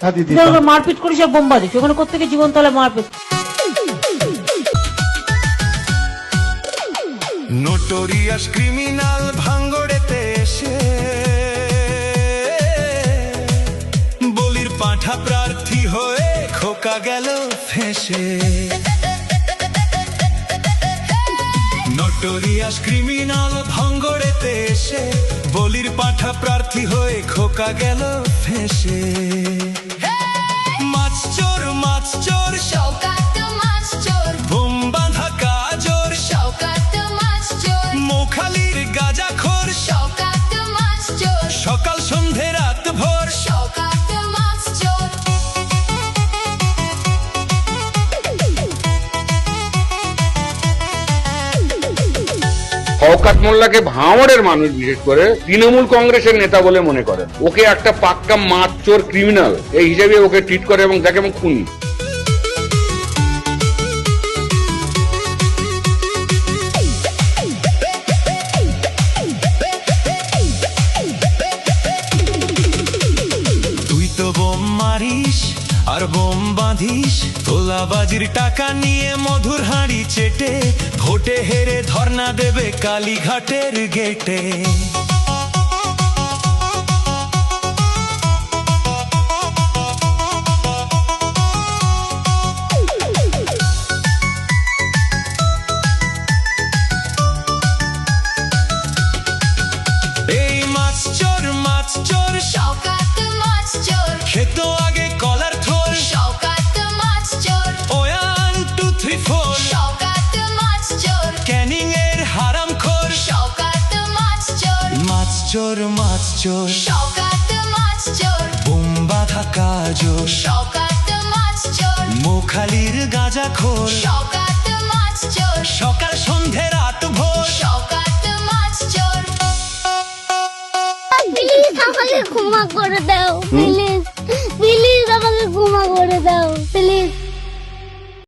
মারপিট করিস আর বোম বাজিস, ওখানে কোত্থেকে জীবন তাহলে মারপিট। নোটোরিয়াস ক্রিমিনাল ভাঙ্গড়েতে এসে বলির পাঁঠা প্রার্থী হয়ে খোকা গেল ফেঁসে। নোটোরিয়াস ক্রিমিনাল ভাঙ্গড়েতে এসে বলির পাঁঠা প্রার্থী হয়ে খোকা গেল ফেঁসে। মাছ চোর মাছ চোর শওকাত মাছ চোর, বোম বাঁধা কাজর শওকাত মাছ চোর, মোখালির গাঁজাখোর শওকাত মাছ চোর, সকাল সন্ধে রাত ভোর শওকাত মাছ চোর। শওকত মোল্লাকে ভাঙড়ের মানুষ বিশেষ করে তৃণমূল কংগ্রেসের নেতা বলে মনে করেন। ওকে একটা পাক্কা মাছ চোর ক্রিমিনাল এই হিসেবে ওকে ট্রিট করে এবং দেখে এবং খুনি। তুই তো বোম মারিস আর বোম বাঁধিস, তোলাবাজির টাকা নিয়ে মধুর হাঁড়ি চেটে ভোটে হেরে ধর্ণা দেবে কালীঘাটের গেটে। এই মাছ চোর শওকাত মাছ চোর, খেত আগে কলার থোর শওকাত মাছ চোর, 1 2 3 4 শওকাত মাছ চোর, ক্যানিং এর হারাম খোর। শওকাত মাছ চোর, মাছ চোর শওকাত মাছ চোর, বোম বাঁধা কাজর শওকাত মাছ চোর, মোখালির গাঁজাখোর শওকাত মাছ চোর, সকাল সন্ধে রাত ভোর শওকাত মাছ চোর। প্লিজ আমাকে ক্ষমা করে দাও, প্লিজ প্লিজ আমাকে ক্ষমা করে দাও।